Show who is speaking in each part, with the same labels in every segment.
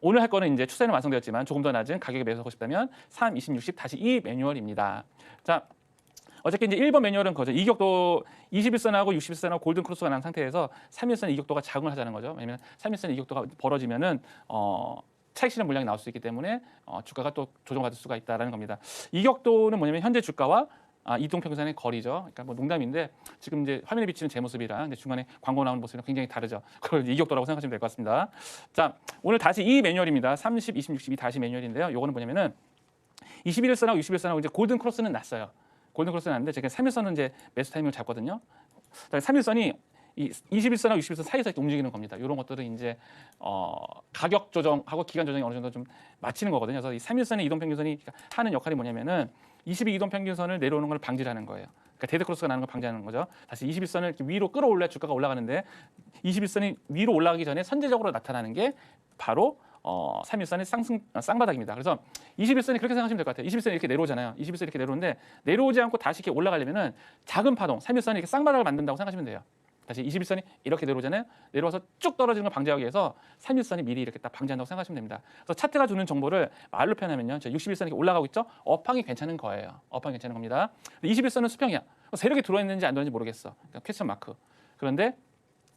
Speaker 1: 오늘 할 거는 이제 추세는 완성되었지만 조금 더 낮은 가격에 매수하고 싶다면 3, 20, 60 다시 이 매뉴얼입니다. 자, 어저께 이제 1번 매뉴얼은 거죠. 이격도 21선하고 61선하고 골든 크로스가 난 상태에서 3일선 이격도가 작용을 하자는 거죠. 왜냐면 3일선 이격도가 벌어지면은 차익 실현 물량이 나올 수 있기 때문에 주가가 또 조정받을 수가 있다라는 겁니다. 이격도는 뭐냐면 현재 주가와 이동평균선의 거리죠. 그러니까 뭐 농담인데 지금 이제 화면에 비치는 제 모습이랑 중간에 광고 나오는 모습이랑 굉장히 다르죠. 그걸 이격도라고 생각하시면 될 것 같습니다. 자, 오늘 다시 이 매뉴얼입니다. 30, 20, 62 다시 매뉴얼인데요. 요거는 뭐냐면은 21선하고 61선하고 이제 골든 크로스는 났어요. 골든 크로스는 났는데 제가 3일선은 이제 매수 타이밍을 잡거든요. 3일선이 이 21선하고 61선 사이에서 이렇게 움직이는 겁니다. 이런 것들은 이제 가격 조정하고 기간 조정이 어느 정도 좀 맞추는 거거든요. 그래서 이 3일선의 이동평균선이 하는 역할이 뭐냐면은 22 이동평균선을 내려오는 걸 방지하는 거예요. 그러니까 데드 크로스가 나는 걸 방지하는 거죠. 다시 21선을 이렇게 위로 끌어올려야 주가가 올라가는데 21선이 위로 올라가기 전에 선제적으로 나타나는 게 바로 3일선의 쌍바닥입니다. 그래서 21선이 그렇게 생각하시면 될 것 같아요. 21선이 이렇게 내려오잖아요. 21선이 이렇게 내려오는데 내려오지 않고 다시 이렇게 올라가려면은 작은 파동, 3일선이 이렇게 쌍바닥을 만든다고 생각하시면 돼요. 다시 21선이 이렇게 내려오잖아요. 내려와서 쭉 떨어지는 걸 방지하기 위해서 3일선이 미리 이렇게 딱 방지한다고 생각하시면 됩니다. 그래서 차트가 주는 정보를 말로 표현하면요. 61선이 이렇게 올라가고 있죠. 업황이 괜찮은 거예요. 업황이 괜찮은 겁니다. 21선은 수평이야. 세력이 들어있는지 안 들어있는지 모르겠어. 그러니까 퀘스천 마크. 그런데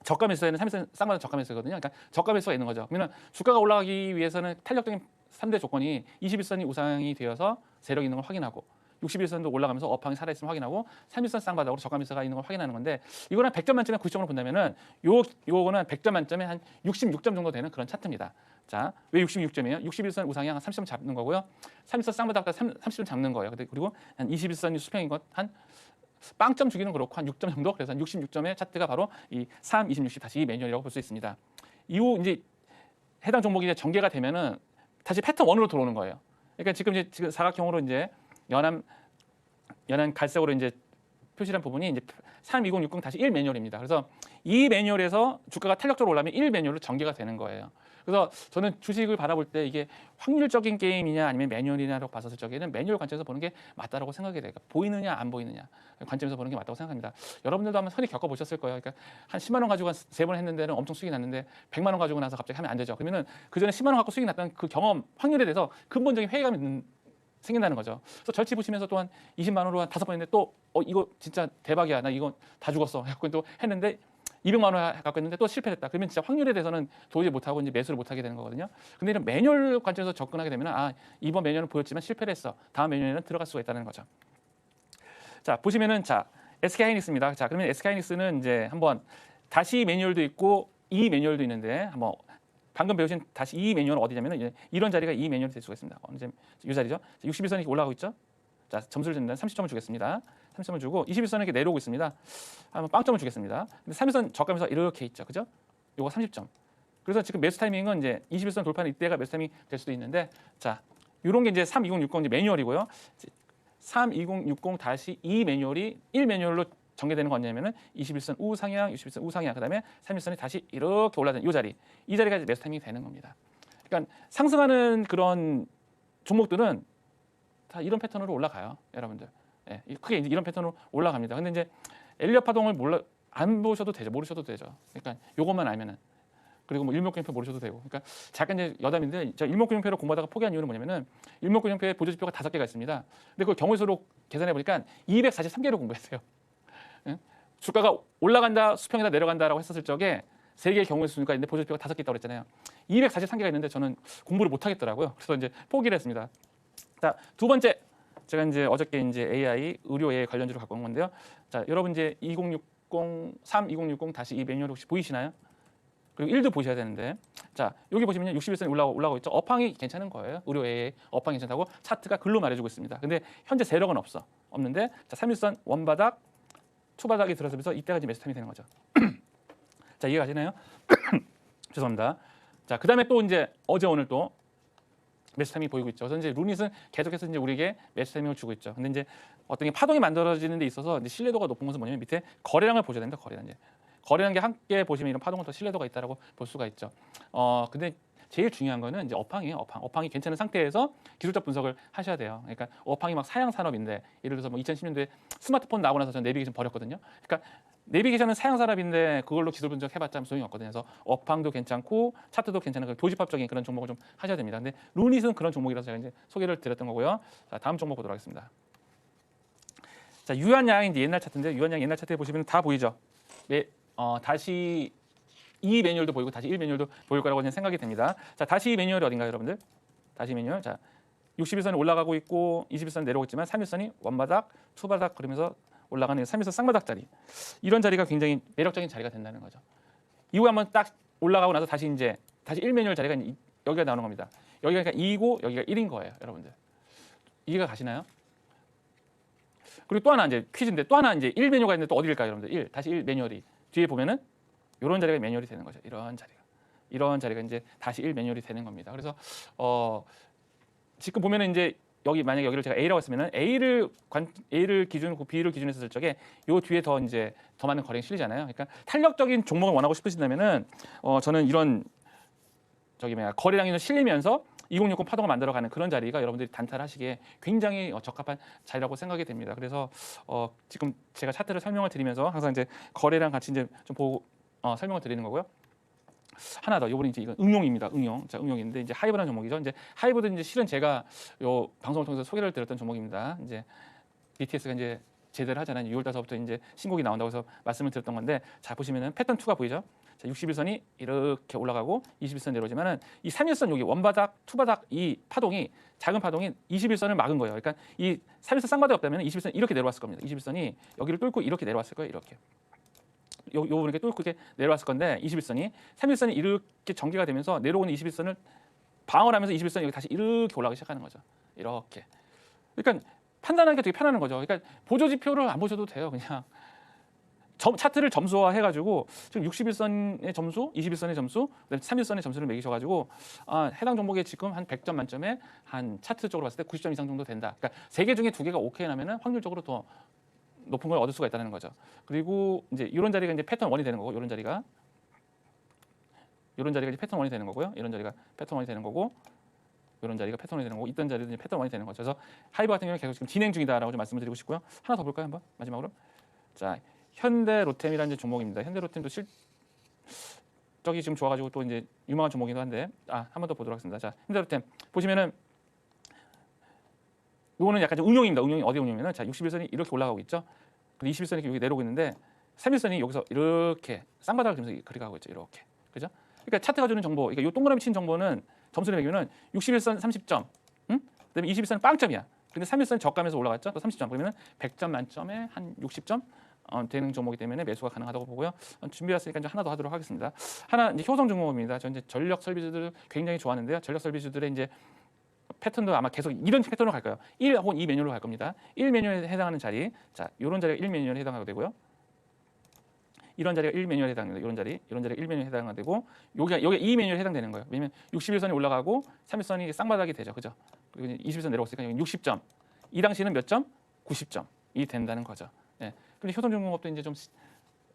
Speaker 1: 저가 매수에는 3일선 쌍바닥 저가 매수거든요. 그러니까 저가 매수가 있는 거죠. 그러면 주가가 올라가기 위해서는 탄력적인 3대 조건이 21선이 우상이 되어서 세력이 있는 걸 확인하고 61선도 올라가면서 업황이 살아있음을 확인하고 3일선 쌍바닥으로 저가 매수가 있는 걸 확인하는 건데 이거는 100점 만점에 90점으로 본다면은 요거는 100점 만점에 한 66점 정도 되는 그런 차트입니다. 자, 왜 66점이에요? 61선 우상이 한 30점 잡는 거고요. 3일선 쌍바닥 30점 잡는 거예요. 그리고 한 21선이 수평인 것 한 빵점 주기는 그렇고 한 6점 정도. 그래서 한 66점의 차트가 바로 이 3, 20, 60 다시 이 매뉴얼이라고 볼 수 있습니다. 이후 이제 해당 종목이 이제 전개가 되면은 다시 패턴 1으로 들어오는 거예요. 그러니까 지금 사각형으로 이제 연한 갈색으로 이제 표시한 부분이 이제 32060 다시 1 매뉴얼입니다. 그래서 이 매뉴얼에서 주가가 탄력적으로 올라면 1 매뉴얼로 전개가 되는 거예요. 그래서 저는 주식을 바라볼 때 이게 확률적인 게임이냐 아니면 매뉴얼이냐라고 봤었을 적에는 매뉴얼 관점에서 보는 게 맞다라고 생각이 돼요. 그러니까 보이느냐 안 보이느냐 관점에서 보는 게 맞다고 생각합니다. 여러분들도 한번 흔히 겪어보셨을 거예요. 그러니까 한 10만 원 가지고 한 3번 했는 데는 엄청 수익이 났는데 100만 원 가지고 나서 갑자기 하면 안 되죠. 그러면은 그 전에 10만 원 갖고 수익이 났던 그 경험 확률에 대해서 근본적인 회의감이 생긴다는 거죠. 그래서 절치 보시면서 또한 20만 원으로 한 5번 했는데 또 이거 진짜 대박이야. 나 이거 다 죽었어. 해갖고 또 했는데 200만 원 갖고 했는데 또 실패했다. 그러면 진짜 확률에 대해서는 도저히 못하고 이제 매수를 못하게 되는 거거든요. 근데 이런 매뉴얼 관점에서 접근하게 되면 이번 매뉴얼은 보였지만 실패를 했어. 다음 매뉴얼에는 들어갈 수가 있다는 거죠. 자, 보시면은 SK하이닉스입니다. 자, 그러면 SK하이닉스는 이제 한번 다시 매뉴얼도 있고 이 매뉴얼도 있는데 한번 방금 배우신 다시 이 매뉴얼은 어디냐면은 이제 이런 자리가 이 매뉴얼이 될 수가 있습니다. 이제 이 자리죠. 61선이 이렇게 올라가고 있죠. 자, 점수를 준다면 30점을 주겠습니다. 30점을 주고 21선은 이렇게 내려오고 있습니다. 한번 빵점을 주겠습니다. 근데 3일선 저가면서 이렇게 있죠. 그죠? 요거 30점. 그래서 지금 매수 타이밍은 이제 21선 돌파는 이때가 매수 타이밍 될 수도 있는데 자, 요런 게 이제 3060 이제 매뉴얼이고요. 3060 다시 이 매뉴얼이 1 매뉴얼로 전개되는 건 뭐냐면은 21선 우상향, 61선 우상향, 그다음에 3일선이 다시 이렇게 올라가는 이 자리, 이 자리가 이제 매수 타이밍이 되는 겁니다. 그러니까 상승하는 그런 종목들은 다 이런 패턴으로 올라가요, 여러분들. 예, 크게 이런 패턴으로 올라갑니다. 근데 이제 엘리엇 파동을 안 보셔도 되죠, 모르셔도 되죠. 그러니까 요것만 알면은. 그리고 뭐 일목균형표 모르셔도 되고. 그러니까 잠깐 이제 여담인데 제가 일목균형표를 공부하다가 포기한 이유는 뭐냐면은 일목균형표에 보조지표가 5개가 있습니다. 근데 그걸 경우수로 계산해 보니까 243개를 공부했어요. 주가가 올라간다, 수평이다, 내려간다라고 했었을 적에 3개의 경우의 수니까 있는데 보조표가 5개 있다고 그랬잖아요. 243개가 있는데 저는 공부를 못 하겠더라고요. 그래서 이제 포기를 했습니다. 자, 두 번째, 제가 이제 어저께 이제 AI 의료 AI 관련주로 갖고 온 건데요. 자, 여러분 이제 2060 다시 이 매뉴얼 혹시 보이시나요? 그리고 1도 보셔야 되는데, 자, 여기 보시면 61선이 올라가고 있죠. 업황이 괜찮은 거예요. 의료 AI 업황이 괜찮다고 차트가 글로 말해주고 있습니다. 근데 현재 세력은 없는데, 자, 3일선 원바닥 투바닥이 들어서면서 이때가 이제 매수 타임이 되는 거죠. 자, 이해 가시나요? 죄송합니다. 자, 그다음에 또 이제 어제 오늘 또 매수 타임이 보이고 있죠. 그래서 이제 루닛은 계속해서 이제 우리에게 매수 타임을 주고 있죠. 근데 이제 어떤 게 파동이 만들어지는 데 있어서 이제 신뢰도가 높은 것은 뭐냐면 밑에 거래량을 보셔야 됩니다. 거래량 게 함께 보시면 이런 파동은 더 신뢰도가 있다라고 볼 수가 있죠. 근데 제일 중요한 거는 이제 업황이에요. 업황이 괜찮은 상태에서 기술적 분석을 하셔야 돼요. 그러니까 업황이 막 사양 산업인데 예를 들어서 뭐 2010년도에 스마트폰 나오고 나서 저는 내비게이션 버렸거든요. 그러니까 내비게이션은 사양 산업인데 그걸로 기술 분석해봤자 소용이 없거든요. 그래서 업황도 괜찮고 차트도 괜찮은 그 교집합적인 그런 종목을 좀 하셔야 됩니다. 근데 루닛은 그런 종목이라서 제가 이제 소개를 드렸던 거고요. 자, 다음 종목 보도록 하겠습니다. 자, 유한양이 이제 옛날 차트인데 유한양 옛날 차트에 보시면 다 보이죠. 다시 2 매뉴얼도 보이고 다시 1 매뉴얼도 보일 거라고 저는 생각이 됩니다. 자, 다시 매뉴얼이 어딘가요, 여러분들? 다시 매뉴얼. 자, 61선이 올라가고 있고 21선 내려오고 있지만 3일선이 원바닥, 투바닥 그러면서 올라가는 3일선 쌍바닥 자리. 이런 자리가 굉장히 매력적인 자리가 된다는 거죠. 이후에 한번 딱 올라가고 나서 다시 1 매뉴얼 자리가 여기가 나오는 겁니다. 여기가 2고 여기가 1인 거예요, 여러분들. 이해가 가시나요? 그리고 또 하나 이제 퀴즈인데 또 하나 이제 1 매뉴얼가 있는데 또 어디일까요, 여러분들? 1. 다시 1 매뉴얼이 뒤에 보면은 이런 자리가 매뉴얼이 되는 거죠. 이런 자리가 이제 다시 1 매뉴얼이 되는 겁니다. 그래서 지금 보면은 이제 여기 만약에 여기를 제가 A라고 했으면은 A를 기준으로 B를 기준으로 했을 적에 요 뒤에 더 많은 거래가 실리잖아요. 그러니까 탄력적인 종목을 원하고 싶으신다면은 저는 이런 거래량이 좀 실리면서 2060 파동을 만들어가는 그런 자리가 여러분들이 단타하시기에 굉장히 적합한 자리라고 생각이 됩니다. 그래서 지금 제가 차트를 설명을 드리면서 항상 이제 거래량 같이 이제 좀 보고 설명을 드리는 거고요. 하나 더, 요번에 이제 이건 응용입니다. 자, 응용인데 이제 하이브라는 종목이죠. 이제 하이브도 이제 실은 제가 요 방송을 통해서 소개를 드렸던 종목입니다. 이제 BTS가 이제 제대를 하잖아요. 6월 달서부터 이제 신곡이 나온다고 해서 말씀을 드렸던 건데, 자 보시면은 패턴 2가 보이죠. 자, 61선이 이렇게 올라가고 21선 내려오지만은 이 3일선 여기 원바닥, 투바닥 이 파동이 작은 파동이 21선을 막은 거예요. 그러니까 이 3일선 쌍바닥이 없다면 21선 이렇게 내려왔을 겁니다. 21선이 여기를 뚫고 이렇게 내려왔을 거예요. 이렇게. 요 부분에 뚫고 이렇게 내려왔을 건데 21선이 3일선이 이렇게 전개가 되면서 내려오는 21선을 방어를 하면서 21선이 여기 다시 이렇게 올라가기 시작하는 거죠. 이렇게. 그러니까 판단하기가 되게 편한 거죠. 그러니까 보조 지표를 안 보셔도 돼요. 그냥 차트를 점수화 해가지고 지금 61선의 점수, 21선의 점수, 그다음에 3일선의 점수를 매기셔가지고 해당 종목에 지금 한 100점 만점에 한 차트적으로 봤을 때 90점 이상 정도 된다. 그러니까 3개 중에 2개가 오케이 나면은 확률적으로 더 높은 걸 얻을 수가 있다는 거죠. 그리고 이제 이런 자리가 이제 패턴 1이 되는 거고, 이런 자리가 이제 패턴 1이 되는 거고요. 이런 자리가 패턴 1이 되는 거고, 이런 자리가 패턴 1이 되는 거고, 이떤 자리도 이제 패턴 1이 되는 거죠. 그래서 하이브 같은 경우는 계속 지금 진행 중이다라고 좀 말씀을 드리고 싶고요. 하나 더 볼까요, 한번 마지막으로? 자, 현대로템이라는 종목입니다. 현대로템도 실적이 지금 좋아가지고 또 이제 유망한 종목이기도 한데, 한 번 더 보도록 하겠습니다. 자, 현대로템 보시면은. 이거는 약간 좀 응용입니다. 응용이 어디 응용이냐면, 자 61선이 이렇게 올라가고 있죠. 근데 21선이 여기 내려오고 있는데 3일선이 여기서 이렇게 쌍바닥을 지면서 그렇게 가고 있죠. 이렇게. 그죠? 그러니까 차트가 주는 정보, 그러니까 이 동그라미 친 정보는 점수를 매기면은 61선 30점, 그다음에 21선 빵점이야. 근데 3일선 저가면서 올라갔죠. 또 30점. 그러면은 100점 만점에 한 60점 되는 종목이기 때문에 매수가 가능하다고 보고요. 준비했으니까 이제 하나 더 하도록 하겠습니다. 하나 이제 효성중공업입니다. 저 이제 전력 설비주들 굉장히 좋아하는데요. 전력 설비주들의 이제 패턴도 아마 계속 이런 패턴으로 갈 거예요. 1 혹은 2 매뉴얼로 갈 겁니다. 1 매뉴얼에 해당하는 자리, 자 이런 자리가 1 매뉴얼에 해당하게 되고요. 이런 자리가 1 매뉴얼에 해당합니다. 이런 자리가 1 매뉴얼에 해당되고, 여기가 2 매뉴얼에 해당되는 거예요. 왜냐면 61선이 올라가고 3일선이 쌍바닥이 되죠, 그죠? 그리고 21선 내려왔으니까 60점. 이 당시는 몇 점? 90점이 된다는 거죠. 예. 근데 효성중공업도 이제 좀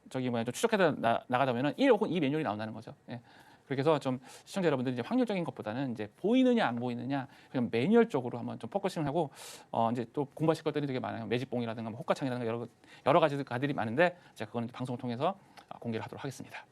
Speaker 1: 좀 추적해서 나가다 보면은 1 혹은 2 매뉴얼이 나온다는 거죠. 예. 그렇게 해서 좀 시청자 여러분들이 이제 확률적인 것보다는 이제 보이느냐 안 보이느냐 그냥 매뉴얼 쪽으로 한번 좀 포커싱을 하고 이제 또 공부하실 것들이 되게 많아요. 매집봉이라든가 뭐 호가창이라든가 여러 가지 가들이 많은데 제가 그거는 방송을 통해서 공개를 하도록 하겠습니다.